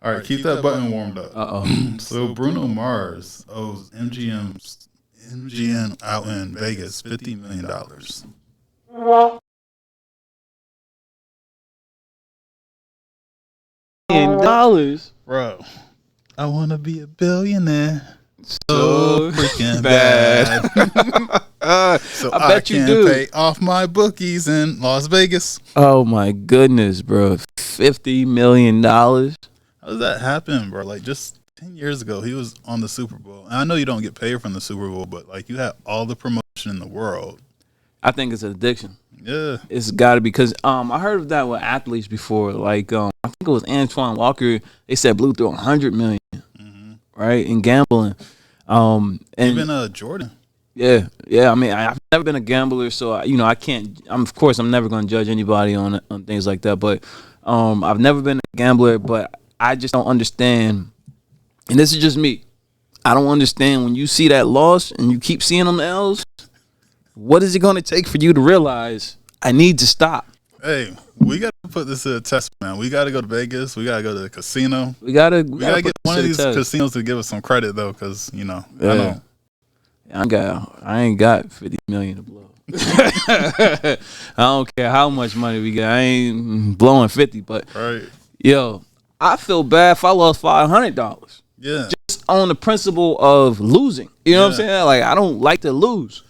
All right, keep that button warmed up. Uh-oh. So Bruno Mars owes MGM out in Vegas $50 million. $1 Bro, I want to be a billionaire. So freaking bad. bad. So I bet you can do. pay off my bookies in Las Vegas. Oh my goodness, bro. $50 million. How does that happen, bro? Like just 10 years ago, he was on the Super Bowl. And I know you don't get paid from the Super Bowl, but like you had all the promotion in the world. I think it's an addiction. Yeah. It's got to be because I heard of that with athletes before. Like I think it was Antoine Walker. They said blew through $100 million, right, in gambling. And Even Jordan. Yeah. I mean, I've never been a gambler, so I can't. Of course, I'm never going to judge anybody on things like that. But I've never been a gambler, but I just don't understand. And this is just me. I don't understand when you see that loss and you keep seeing them L's. What is it going to take for you to realize I need to stop? Hey, we got to put this to a test, man. We got to go to Vegas. We got to go to the casino. We gotta get one of these casinos to give us some credit, though, because, I ain't got $50 million to blow. I don't care how much money we got. I ain't blowing 50, but right. Yo, I feel bad if I lost $500. Yeah. Just on the principle of losing. You know what I'm saying? Like, I don't like to lose.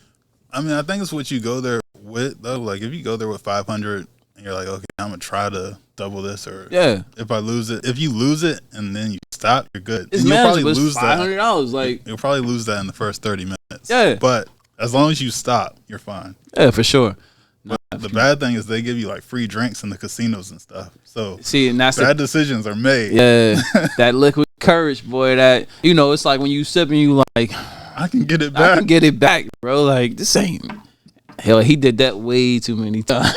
I mean, I think it's what you go there with, though. Like, if you go there with 500 and you're like, okay, I'm going to try to double this, or if I lose it. If you lose it and then you stop, you're good. It's manageable. You'll probably lose $500. Like, you'll probably lose that in the first 30 minutes. Yeah. But as long as you stop, you're fine. Yeah, for sure. But the bad thing is they give you, like, free drinks in the casinos and stuff. So, see, and that's bad decisions are made. Yeah. That liquid courage, boy, that, it's like when you sip and you like, I can get it back. I can get it back, bro. Like, this ain't. Hell, he did that way too many times.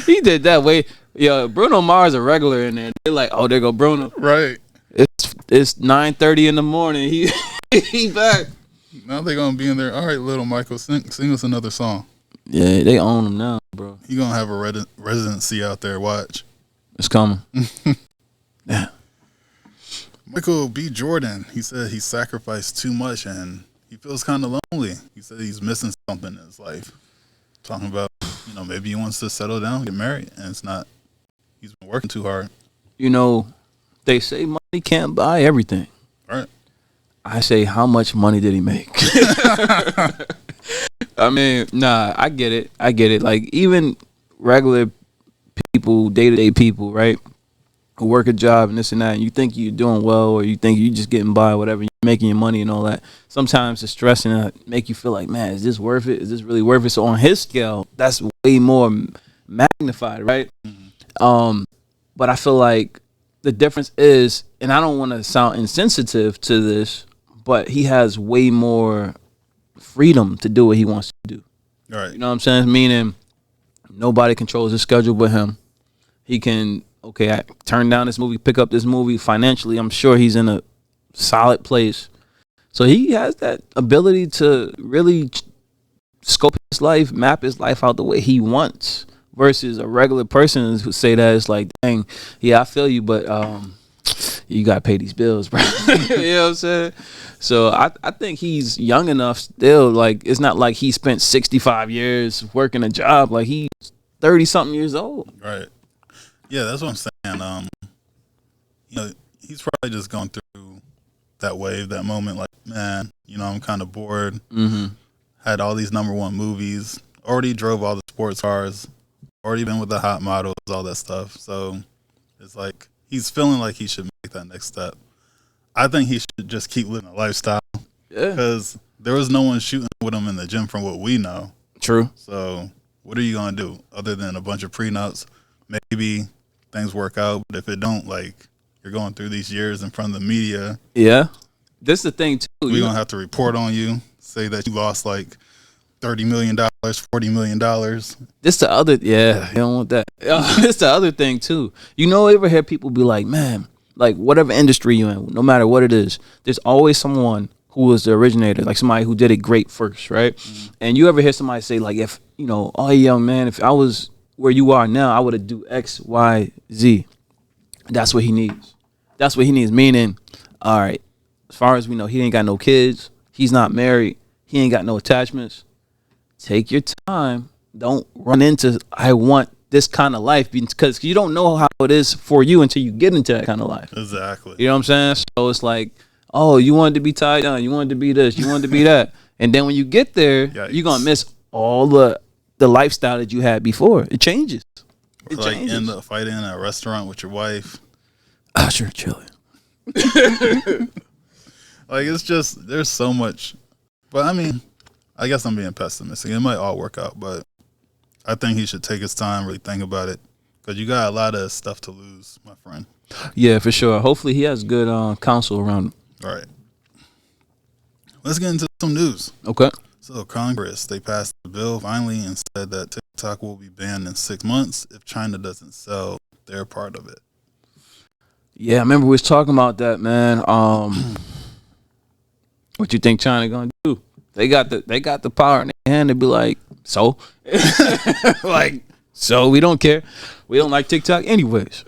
He did that way. Yo, Bruno Mars a regular in there. They're like, oh, there go Bruno. Right. It's 9:30 in the morning. He back. Now they're gonna be in there. All right, little Michael, sing us another song. Yeah, they own him now, bro. He gonna have a residency out there. Watch. It's coming. Yeah. Michael B. Jordan, he said he sacrificed too much and he feels kind of lonely. He said he's missing something in his life. Talking about, maybe he wants to settle down, get married, and it's not. He's been working too hard. They say money can't buy everything. Right. I say, how much money did he make? I mean, nah, I get it. Like, even regular people, day-to-day people, right, who work a job and this and that, and you think you're doing well or you think you're just getting by, whatever, you're making your money and all that. Sometimes the stress and that make you feel like, man, is this worth it? Is this really worth it? So on his scale, that's way more magnified, right? Mm-hmm. But I feel like the difference is, and I don't want to sound insensitive to this, but he has way more freedom to do what he wants to do. Right. You know what I'm saying? Meaning nobody controls his schedule but him. He can, I turn down this movie, pick up this movie. Financially, I'm sure he's in a solid place. So he has that ability to really scope his life, map his life out the way he wants. Versus a regular person who say that it's like, dang, yeah, I feel you, but you gotta pay these bills, bro. You know what I'm saying? So I think he's young enough still. Like, it's not like he spent 65 years working a job. Like, he's 30-something years old. Right. Yeah, that's what I'm saying. He's probably just going through that wave, that moment. Like, man, I'm kind of bored. Mm-hmm. Had all these #1 movies. Already drove all the sports cars. Already been with the hot models, all that stuff. So it's like he's feeling like he should make that next step. I think he should just keep living a lifestyle. Yeah. Because there was no one shooting with him in the gym from what we know. True. So what are you going to do other than a bunch of prenups? Maybe things work out, but if it don't, like, you're going through these years in front of the media. Yeah. This is the thing, too. We're going to have to report on you, say that you lost, like, $30 million, $40 million. This the other, you don't want that. This the other thing, too. Ever hear people be like, man, like, whatever industry you're in, no matter what it is, there's always someone who was the originator, like somebody who did it great first, right? Mm-hmm. And you ever hear somebody say, like, if, oh, young man, if I was where you are now, I would have do X, Y, Z. That's what he needs. That's what he needs. Meaning, all right, as far as we know, he ain't got no kids. He's not married. He ain't got no attachments. Take your time. Don't run into, I want this kind of life, because you don't know how it is for you until you get into that kind of life. Exactly. You know what I'm saying? So it's like, oh, you wanted to be tied down. You wanted to be this. You wanted to be that. And then when you get there, Yikes. you're going to miss all the lifestyle that you had before. It changes. It Like changes. end up fighting in a restaurant with your wife. Ah, sure, chilling. Like, it's just, there's so much. But I mean, I guess I'm being pessimistic. It might all work out, but I think he should take his time, really think about it, because you got a lot of stuff to lose, my friend. Yeah, for sure. Hopefully he has good counsel around him. All right. Let's get into some news. Okay. So Congress, they passed the bill finally and said that TikTok will be banned in 6 months if China doesn't sell their part of it. Yeah, I remember we was talking about that, man. What you think China gonna do? They got the power in their hand to be like, so? Like, so we don't care. We don't like TikTok anyways.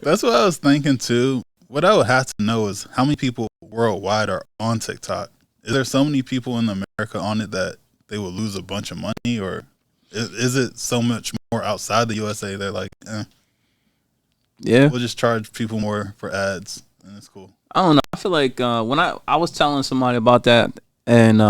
That's what I was thinking too. What I would have to know is how many people worldwide are on TikTok. Is there so many people in America on it that they will lose a bunch of money, or is it so much more outside the USA? They're like, Yeah. we'll just charge people more for ads, and it's cool. I don't know. I feel like when I was telling somebody about that, and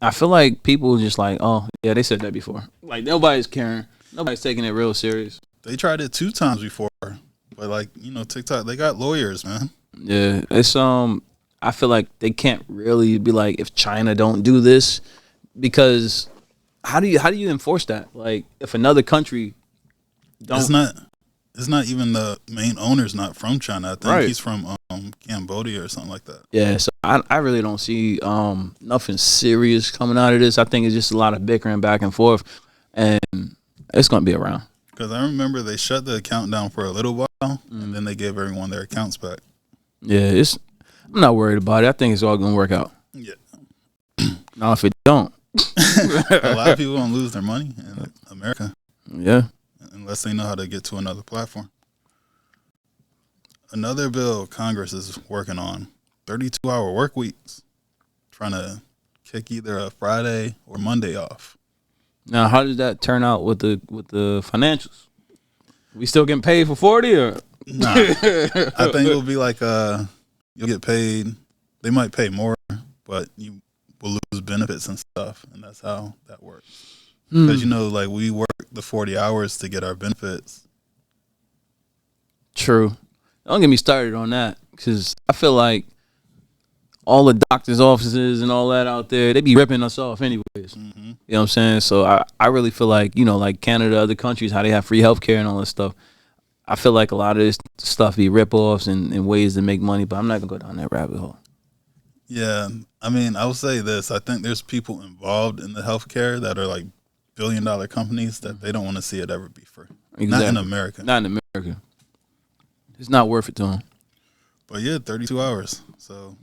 I feel like people just like, oh yeah, they said that before. Like nobody's caring. Nobody's taking it real serious. They tried it 2 times before, but like, TikTok, they got lawyers, man. Yeah, it's I feel like they can't really be like, if China don't do this, because how do you enforce that? Like if another country don't. It's not even the main owner's not from China. I think Right. he's from Cambodia or something like that. Yeah, so I really don't see nothing serious coming out of this. I think it's just a lot of bickering back and forth, and it's gonna be around. Because I remember they shut the account down for a little while, and then they gave everyone their accounts back. Yeah, I'm not worried about it. I think it's all gonna work out. Yeah. Now if it don't, A lot of people don't lose their money in America yeah. unless they know how to get to another platform. Another bill Congress is working on, 32-hour work weeks, trying to kick either a Friday or Monday off. Now, how did that turn out with the financials? We still getting paid for 40 or? Nah, I think it'll be like you'll get paid. They might pay more, but you will lose benefits and stuff, and that's how that works. Because like we work the 40 hours to get our benefits. True. Don't get me started on that, because I feel like all the doctors' offices and all that out there, they be ripping us off anyways. Mm-hmm. You know what I'm saying? So I really feel like, like Canada, other countries, how they have free healthcare and all this stuff. I feel like a lot of this stuff be rip-offs and ways to make money, but I'm not going to go down that rabbit hole. Yeah, I mean, I will say this. I think there's people involved in the healthcare that are like billion-dollar companies that they don't want to see it ever be free. Exactly. Not in America. Not in America. It's not worth it to them. But yeah, 32 hours. So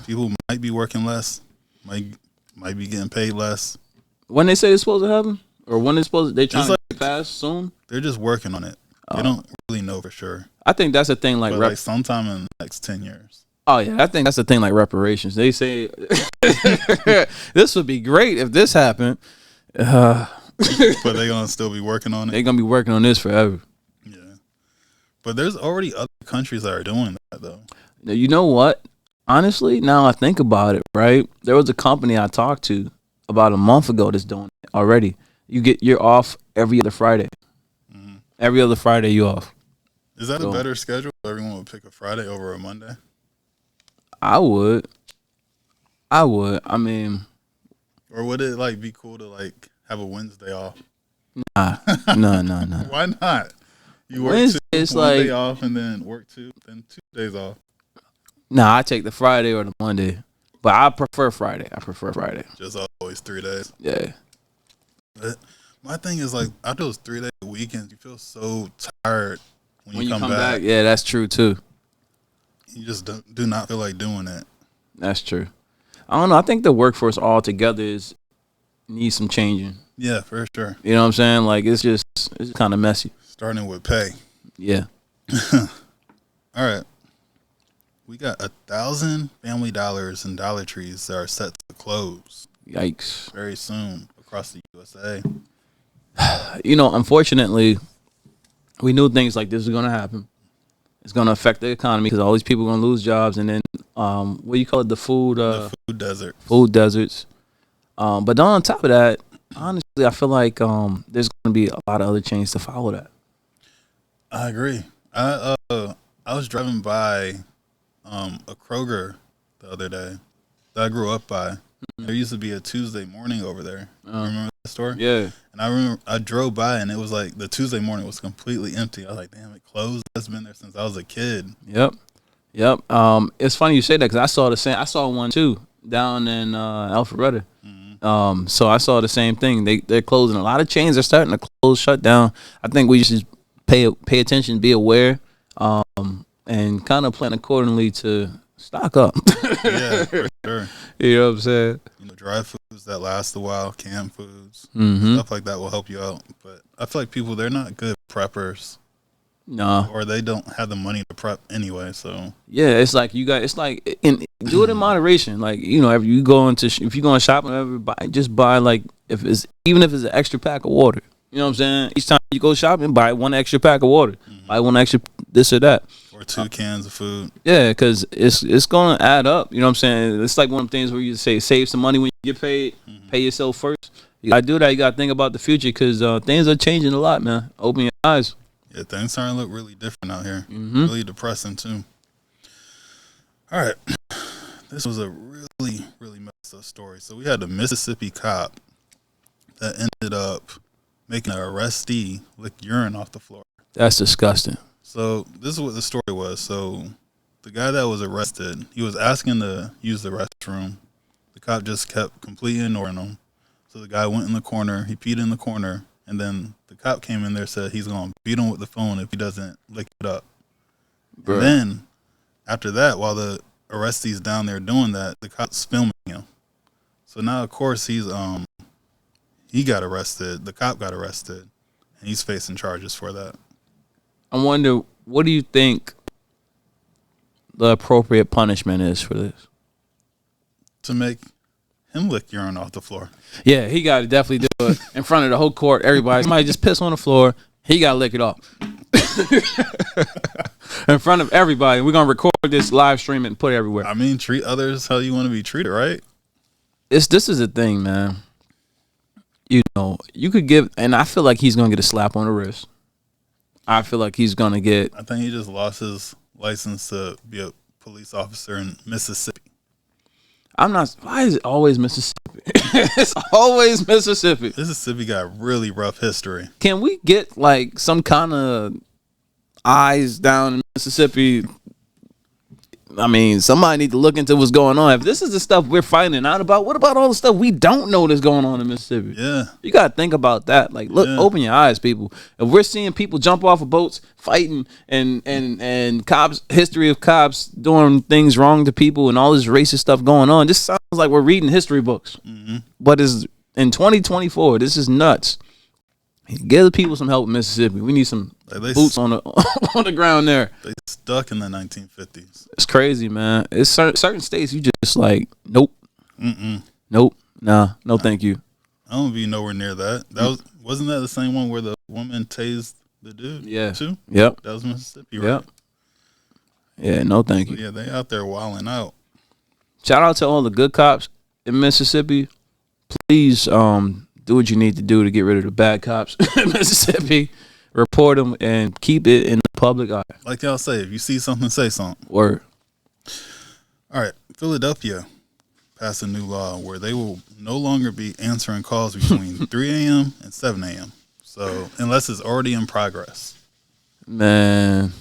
people might be working less, might be getting paid less. When they say it's supposed to happen? Or when it's supposed to, they trying like, to pass soon? They're just working on it. They don't really know for sure. I think that's a thing like... But like sometime in the next 10 years. Oh, yeah. I think that's the thing like reparations. They say, this would be great if this happened. But they're going to still be working on it. They're going to be working on this forever. Yeah. But there's already other countries that are doing that, though. Now, you know what? Honestly, now I think about it, right? There was a company I talked to about a month ago that's doing it already. You're off every other Friday. Mm-hmm. Every other Friday you off. Is that a better schedule? Everyone would pick a Friday over a Monday? I would. I mean... Or would it like be cool to like have a Wednesday off? Nah. No. Why not? You work Wednesday is one day like... off and then work 2, then 2 days off. Nah, I take the Friday or the Monday. But I prefer Friday. Just always 3 days. Yeah. But my thing is like after those 3-day weekends, you feel so tired when you come back. Yeah, that's true too. You just do not feel like doing it. That's true. I don't know. I think the workforce altogether needs some changing. Yeah, for sure. You know what I'm saying? Like it's kind of messy. Starting with pay. Yeah. All right. We got 1,000 Family Dollars and Dollar Trees that are set to close Yikes. very soon across the USA. Unfortunately, we knew things like this was going to happen. It's going to affect the economy because all these people are going to lose jobs. And then, what do you call it? The The food desert. food deserts. But then on top of that, honestly, I feel like there's going to be a lot of other chains to follow that. I agree. I was driving by a Kroger the other day that I grew up by. There used to be a Tuesday morning over there. Remember that store? Yeah. And I remember I drove by and it was like the Tuesday morning was completely empty. I was like, damn, it closed. That's been there since I was a kid. Yep. It's funny you say that because I saw the same. I saw one too down in Alpharetta. So I saw the same thing. They're closing. A lot of chains are starting to close, shut down. I think we just pay attention, be aware, and kind of plan accordingly to stock up. Yeah, for sure. You know what I'm saying? Dry foods that last a while, canned foods, Mm-hmm. stuff like that will help you out. But I feel like people, they're not good preppers. No. Or they don't have the money to prep anyway. So Yeah, it's like do it in moderation. Like if you go if you go shopping, just buy like even if it's an extra pack of water. You know what I'm saying? Each time you go shopping, buy one extra pack of water. Buy one extra this or that. Or 2 cans of food. Yeah, because it's gonna add up. You know what I'm saying? It's like one of the things where you say save some money when you get paid. Pay yourself first. You gotta do that. You gotta think about the future because things are changing a lot, man. Open your eyes. Yeah, things starting to look really different out here. Mm-hmm. Really depressing too. All right, this was a really, really messed up story. So we had a Mississippi cop that ended up making an arrestee lick urine off the floor. That's disgusting. So this is what the story was. So the guy that was arrested, he was asking to use the restroom. The cop just kept completely ignoring him. So the guy went in the corner. He peed in the corner. And then the cop came in there, said he's going to beat him with the phone if he doesn't lick it up. Bruh. And then after that, while the arrestee's down there doing that, the cop's filming him. So now, of course, he got arrested. The cop got arrested. And he's facing charges for that. I wonder, what do you think the appropriate punishment is for this? To make him lick urine off the floor. Yeah, he got to definitely do it in front of the whole court. Everybody, somebody just piss on the floor. He got to lick it off in front of everybody. We're gonna record this, live stream it, and put it everywhere. I mean, treat others how you want to be treated, right? This is the thing, man. You could give, and I feel like he's gonna get a slap on the wrist. I feel like he's gonna get. I think he just lost his license to be a police officer in Mississippi. I'm not. Why is it always Mississippi? It's always Mississippi. Mississippi got really rough history. Can we get like some kind of eyes down in Mississippi? I mean, somebody need to look into what's going on. If this is the stuff we're finding out about, what about all the stuff we don't know that's going on in Mississippi? Yeah. You got to think about that. Like, look, open your eyes, people. If we're seeing people jump off of boats, fighting, and cops, history of cops doing things wrong to people and all this racist stuff going on, this sounds like we're reading history books. Mm-hmm. But it's in 2024. This is nuts. Give the people some help in Mississippi. We need some boots on the ground there. They stuck in the 1950s. It's crazy, man. It's certain states you just like, nope. Nope. Nah, thank you. I don't be nowhere near that. Wasn't that the same one where the woman tased the dude? Yeah. Too? Yep. That was Mississippi, right? Yep. Yeah, no thank you. Yeah, they out there wilding out. Shout out to all the good cops in Mississippi. Please do what you need to do to get rid of the bad cops in Mississippi. Report them and keep it in the public eye. Like y'all say, if you see something, say something. Word. All right. Philadelphia passed a new law where they will no longer be answering calls between 3 a.m. and 7 a.m. So unless it's already in progress. Man,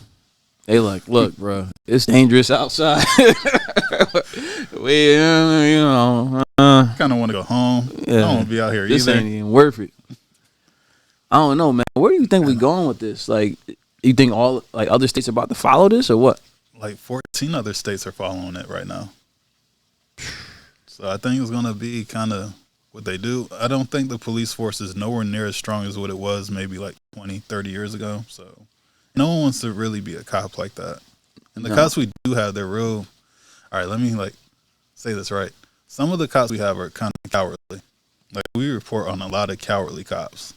they like, look, bro, it's dangerous outside. We, kind of want to go home. Yeah. I don't want to be out here this either. This ain't even worth it. I don't know, man. Where do you think we're going with this? Like, you think all other states are about to follow this or what? Like 14 other states are following it right now. So I think it's going to be kind of what they do. I don't think the police force is nowhere near as strong as what it was maybe like 20, 30 years ago. So, and no one wants to really be a cop like that. And the No. cops we do have, they're real. All right, let me say this right. Some of the cops we have are kind of cowardly. Like we report on a lot of cowardly cops.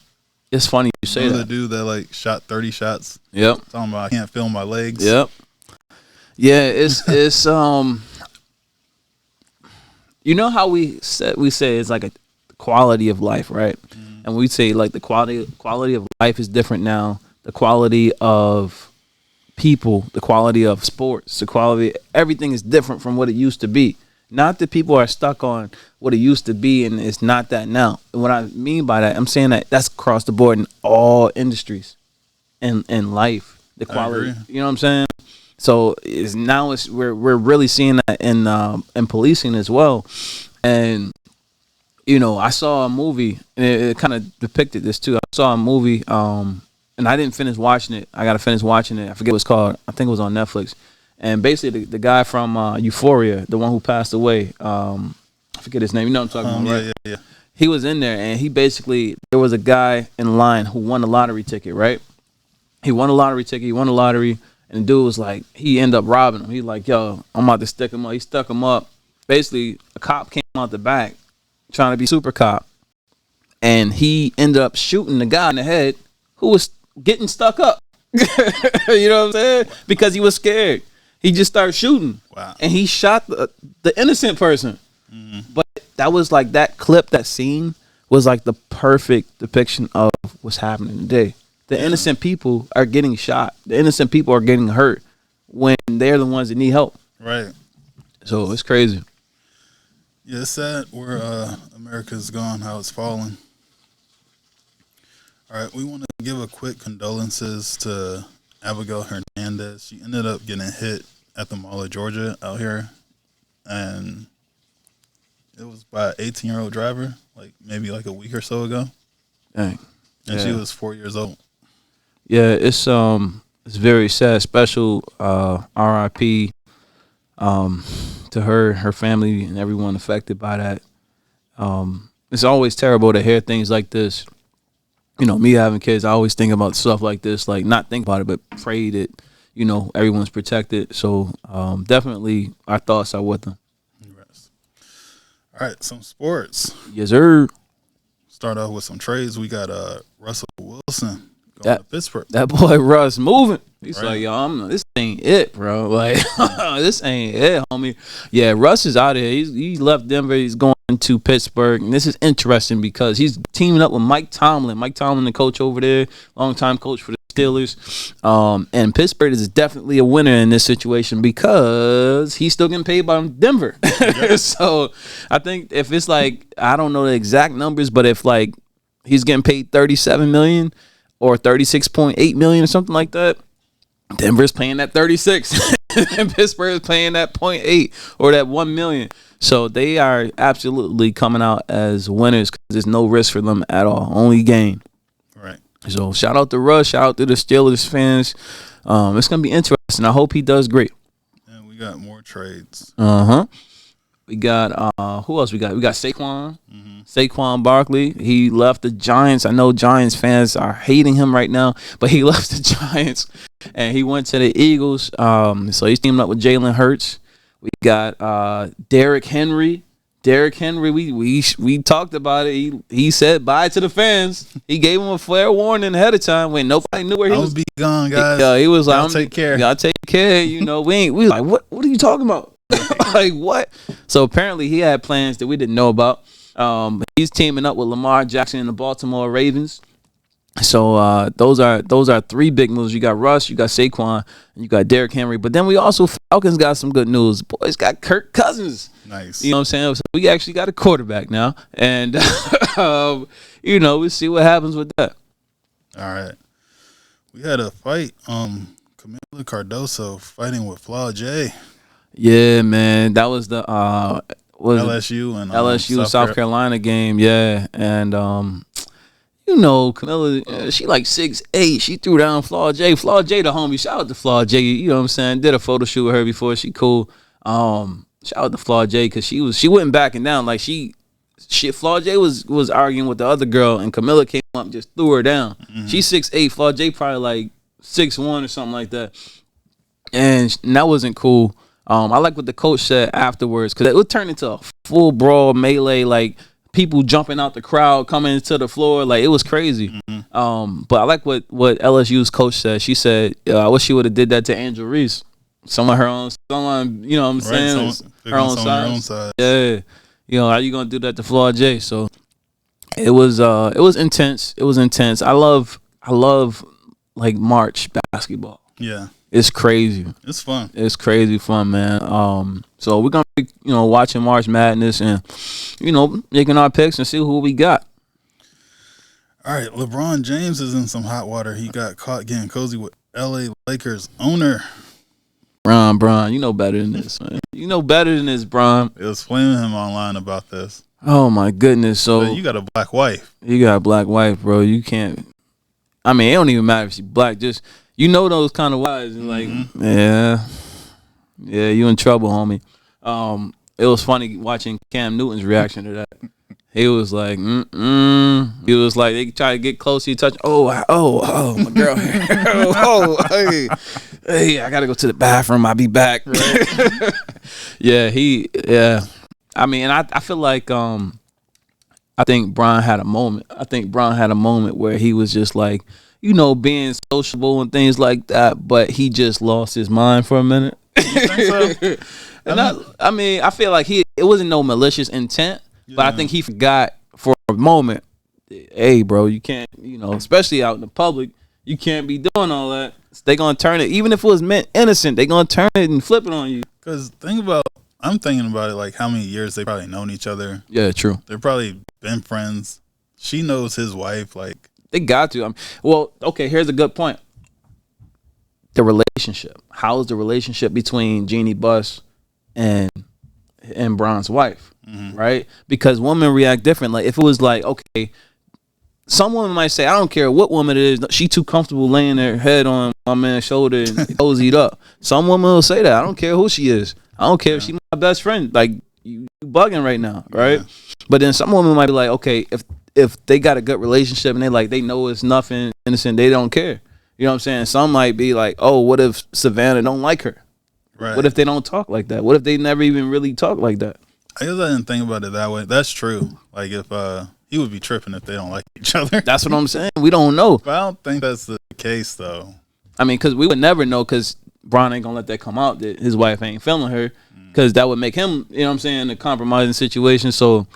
It's funny you say Remember that. the dude that shot 30 shots? Yep. Talking about I can't feel my legs. Yep. Yeah, it's you know how we say it's like a quality of life, right? Mm-hmm. And we say like the quality of life is different now. The quality of people, the quality of sports, the quality, everything is different from what it used to be. Not that people are stuck on what it used to be and it's not that now. And what I mean by that, I'm saying that that's across the board in all industries and life. The quality, you know what I'm saying? So we're really seeing that in policing as well. And you know, I saw a movie and it kind of depicted this too. I saw a movie and I didn't finish watching it. I got to finish watching it. I forget what it's called. I think it was on Netflix. And basically the guy from Euphoria, the one who passed away, I forget his name. You know what I'm talking about, right? Yeah. He was in there and there was a guy in line who won a lottery ticket, right? He won a lottery ticket. He won a lottery. And the dude was like, he ended up robbing him. He like, yo, I'm about to stick him up. He stuck him up. Basically, a cop came out the back trying to be super cop. And he ended up shooting the guy in the head who was getting stuck up. You know what I'm saying? Because he was scared. He just started shooting. Wow. And he shot the innocent person. Mm-hmm. But that was like that clip, that scene was like the perfect depiction of what's happening today. The innocent people are getting shot. The innocent people are getting hurt when they're the ones that need help. Right. So it's crazy. Yeah, it's sad where America's gone, how it's fallen. All right, we want to give a quick condolences to Abigail Hernandez. She ended up getting hit at the Mall of Georgia out here. And it was by an 18-year-old driver, maybe a week or so ago. Dang. And she was 4 years old. Yeah, it's very sad. Special RIP to her family, and everyone affected by that. It's always terrible to hear things like this. You know, me having kids, I always think about stuff like this, not think about it, but pray that, you know, everyone's protected. So definitely our thoughts are with them. All right, some sports. Yes, sir. Start off with some trades. We got Russell Wilson going to Pittsburgh. That boy Russ moving. He's right. like, yo, this ain't it, bro. This ain't it, homie. Yeah, Russ is out of here. He left Denver. He's going to Pittsburgh. And this is interesting because he's teaming up with Mike Tomlin. Mike Tomlin, the coach over there, longtime coach for the Steelers. And Pittsburgh is definitely a winner in this situation because he's still getting paid by Denver. So I think if it's I don't know the exact numbers, but if he's getting paid $37 million or $36.8 million or something like that, Denver's paying that 36 and Pittsburgh is paying that 0.8 or that 1 million. So they are absolutely coming out as winners because there's no risk for them at all. Only gain. Right. So shout out to Russ. Shout out to the Steelers fans. It's going to be interesting. I hope he does great. And we got more trades. We got who else we got? We got Saquon. Mm-hmm. Saquon Barkley. He left the Giants. I know Giants fans are hating him right now, but he left the Giants and he went to the Eagles. So he's teaming up with Jalen Hurts. We got Derrick Henry. Derrick Henry, we talked about it. He said bye to the fans. He gave him a fair warning ahead of time when nobody knew where he was. I'll be gone, guys. He was like, I'll take care. Y'all take care. You know, we like, what are you talking about? What? So apparently he had plans that we didn't know about. He's teaming up with Lamar Jackson and the Baltimore Ravens. So those are three big moves. You got Russ, you got Saquon, and you got Derrick Henry. But then we also Falcons got some good news. Boys got Kirk Cousins. Nice. You know what I'm saying? So we actually got a quarterback now, and you know, we'll see what happens with that. All right. We had a fight. Camila Cardoso fighting with Flaw J. Yeah, man, that was the LSU and LSU South Carolina game. Yeah, and you know, Camilla, she 6'8". She threw down Flaw J. Flaw J, the homie. Shout out to Flaw J. You know what I'm saying? Did a photo shoot with her before. She cool. Shout out to Flaw J because she wasn't backing down. Flaw J was arguing with the other girl and Camilla came up and just threw her down. Mm-hmm. She's 6'8". Flaw J probably 6'1" or something like that, and that wasn't cool. I like what the coach said afterwards because it would turn into a full brawl melee, like people jumping out the crowd, coming to the floor, like it was crazy. But I like what LSU's coach said. She said, "I wish she would have did that to Angel Reese. Someone, you know what I'm saying, her own side. Yeah, you know, how you gonna do that to Flora J? So it was intense. It was intense. I love like March basketball. Yeah. It's crazy. It's fun. It's crazy fun, man. So we're gonna be, watching March Madness and, making our picks and see who we got. All right, LeBron James is in some hot water. He got caught getting cozy with LA Lakers owner. Bron, you know better than this, man. You know better than this, Bron. It was flaming him online about this. Oh my goodness. So but you got a black wife. You got a black wife, bro. You can't. I mean, it don't even matter if she's black. Just those kind of wives. Like, yeah, you in trouble, homie. It was funny watching Cam Newton's reaction to that. He was like, He was like, they try to get close. He touch. Oh, my girl. Hey, I gotta go to the bathroom. I'll be back. Right? Yeah. I mean, and I feel like I think Bron had a moment. I think Bron had a moment where he was just like, being sociable and things like that, but he just lost his mind for a minute. You think so? And I feel like it wasn't no malicious intent, but I think he forgot for a moment. Hey, bro, you can't, especially out in the public, you can't be doing all that. They gonna turn it, even if it was meant innocent, they gonna turn it and flip it on you. Because I'm thinking about it, like how many years they probably known each other. Yeah, true. They've probably been friends. She knows his wife. Like they got to. Well, okay. Here's a good point. The relationship. How is the relationship between Jeannie Buss and Bron's wife? Right? Because women react different. Like if it was like, okay, some women might say, I don't care what woman it is, she too comfortable laying her head on my man's shoulder and cozied up. Some women will say that. I don't care who she is. I don't care if she's my best friend. Like, you bugging right now, right? Yeah. But then some women might be like, okay, if they got a good relationship and they know it's nothing innocent, they don't care. You know what I'm saying? Some might be like, oh, what if Savannah don't like her? Right. What if they don't talk like that? What if they never even really talk like that? I guess I didn't think about it that way. That's true. Like if he would be tripping if they don't like each other. That's what I'm saying. We don't know. But I don't think that's the case, though. I mean, because we would never know because Bron ain't going to let that come out that his wife ain't feeling her because that would make him, you know what I'm saying, a compromising situation. So,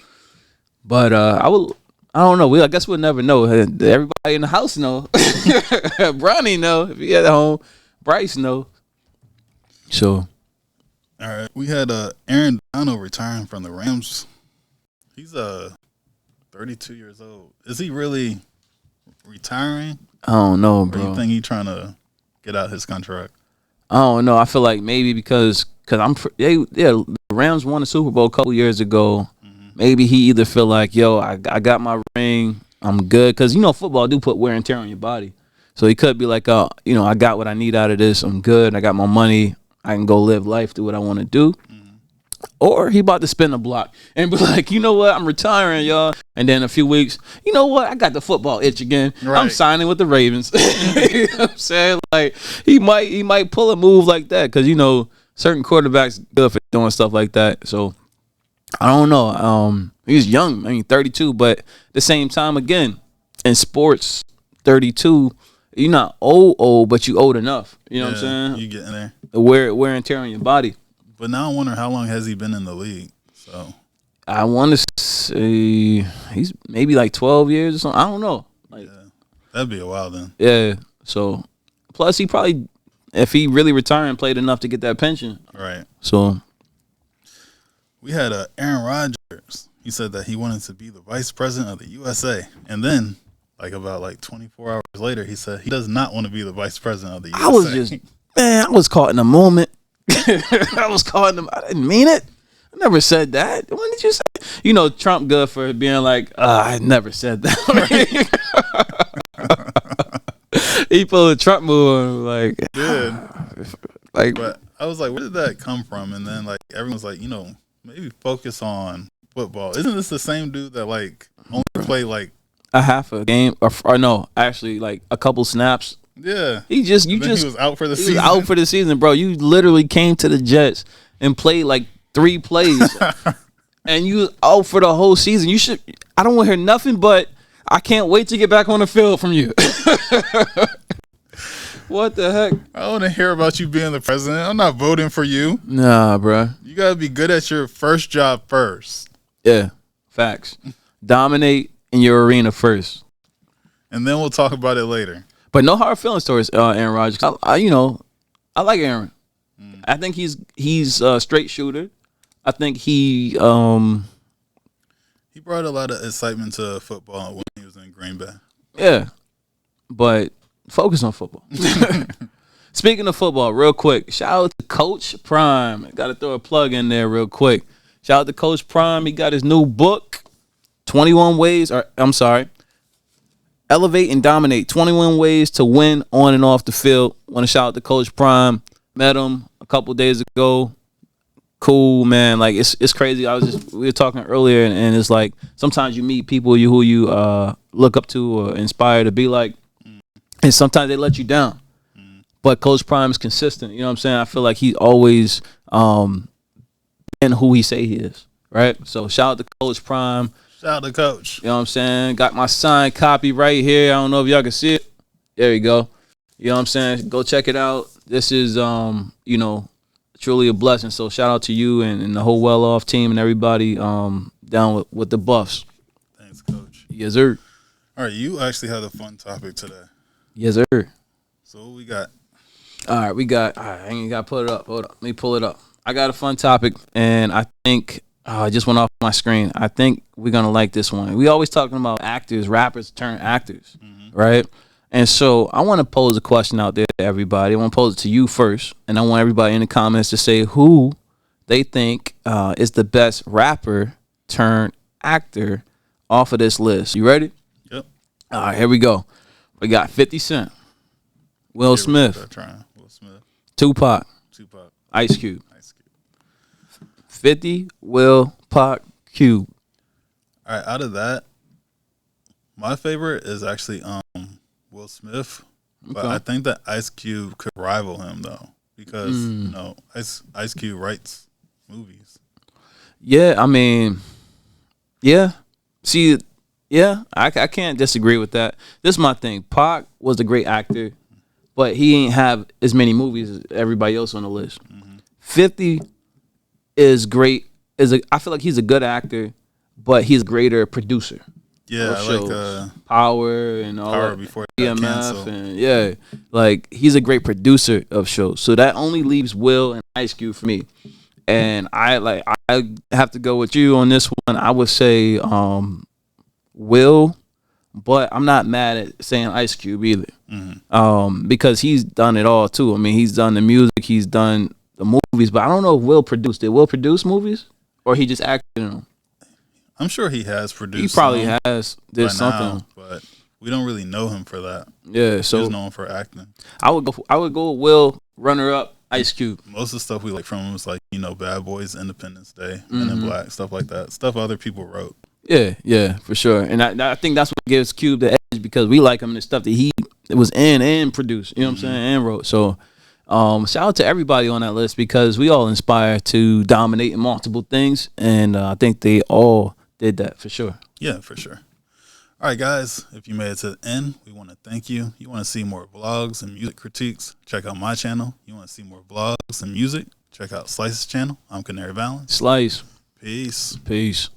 but I don't know. I guess we'll never know. Everybody in the house know. Bronny know. If he at home, Bryce know. So. All right. We had Aaron Donald retiring from the Rams. He's 32 years old. Is he really retiring? I don't know, bro. Or do you think he's trying to get out his contract? I don't know. I feel like maybe because the Rams won a Super Bowl a couple years ago. Maybe he either feel like, yo, I got my ring, I'm good. Because, football do put wear and tear on your body. So he could be like, I got what I need out of this. I'm good. I got my money. I can go live life, do what I want to do. Or he about to spin the block and be like, you know what, I'm retiring, y'all. And then a few weeks, you know what, I got the football itch again. Right. I'm signing with the Ravens. You know what I'm saying? Like, he might pull a move like that because, certain quarterbacks good for doing stuff like that. So, I don't know. He's young, 32. But at the same time, again, in sports, 32, you're not old, but you old enough. You know what I'm saying? You getting there. Wear and tear on your body. But now I wonder how long has he been in the league? So I want to say he's maybe like 12 years or something. I don't know. That'd be a while then. Yeah. So plus he probably, if he really retired and played enough to get that pension. Right. So we had Aaron Rodgers. He said that he wanted to be the vice president of the USA. And then about 24 hours later, he said he does not want to be the vice president of the USA. I was caught in a moment. I didn't mean it. I never said that. When did you say? Trump good for being like, I never said that. He pulled a Trump move like, but I was like, where did that come from? And then everyone's like, maybe focus on football. Isn't this the same dude that only play a half a game or no, actually a couple snaps Yeah. He He was out for the season. Was out for the season, bro. You literally came to the Jets and played like 3 plays, and you was out for the whole season. I don't want to hear nothing but I can't wait to get back on the field from you. What the heck? I don't want to hear about you being the president. I'm not voting for you. Nah, bro. You got to be good at your first job first. Yeah, facts. Dominate in your arena first. And then we'll talk about it later. But no hard feelings towards Aaron Rodgers. I like Aaron. I think he's a straight shooter. I think he brought a lot of excitement to football when he was in Green Bay. Yeah, but focus on football. Speaking of football, real quick, shout out to Coach Prime. Got to throw a plug in there real quick. Shout out to Coach Prime. He got his new book, 21 Ways, Elevate and Dominate, 21 Ways to Win on and off the field. Want to shout out to Coach Prime. Met him a couple days ago. Cool, man. Like, it's crazy. We were talking earlier, and it's like sometimes you meet people who you look up to or inspire to be like, and sometimes they let you down. But Coach Prime is consistent. You know what I'm saying? I feel like he's always been who he say he is, right? So shout out to Coach Prime. Shout out to Coach. You know what I'm saying? Got my signed copy right here. I don't know if y'all can see it. There you go. You know what I'm saying? Go check it out. This is, truly a blessing. So shout out to you and the whole well-off team and everybody down with the Buffs. Thanks, Coach. Yes, sir. All right, you actually had a fun topic today. Yes, sir. So what we got? All right, I ain't got to put it up. Hold up. Let me pull it up. I got a fun topic, and I think I just went off my screen. I think we're going to like this one. We always talking about rappers turn actors, right? And so I want to pose a question out there to everybody. I want to pose it to you first, and I want everybody in the comments to say who they think is the best rapper turned actor off of this list. You ready? Yep. All right, here we go. We got 50 Cent, Will Smith, Will Smith, Tupac, Ice Cube. 50, Will, Pac, Cube. All right, out of that, my favorite is actually Will Smith, but I think that Ice Cube could rival him though, because Ice Cube writes movies. Yeah, I mean, yeah. See, yeah, I can't disagree with that. This is my thing. Pac was a great actor, but he ain't have as many movies as everybody else on the list. 50 is great. I feel like he's a good actor, but he's a greater producer. Yeah, I like Power and all Power that. before EMF and like he's a great producer of shows. So that only leaves Will and Ice Cube for me. And I have to go with you on this one. I would say Will, but I'm not mad at saying Ice Cube either. Because he's done it all too. I mean, he's done the music, he's done the movies, but I don't know if Will produced. Did Will produce movies, or he just acted in them? I'm sure he has produced. He probably did something, now, but we don't really know him for that. Yeah, so he's known for acting. I would go with Will, runner up, Ice Cube. Most of the stuff we like from him was like Bad Boys, Independence Day, Men in Black, stuff like that. Stuff other people wrote. Yeah, for sure. And I think that's what gives Cube the edge, because we like him in the stuff that he was in and produced. You know what I'm saying? And wrote. So. Shout out to everybody on that list, because we all inspire to dominate in multiple things, and I think they all did that for sure. Yeah, for sure. All right, guys, if you made it to the end, we want to thank you. You want to see more vlogs and music critiques, check out my channel. You want to see more vlogs and music, check out Slyce's channel. I'm Canary Valens. Slyce. Peace.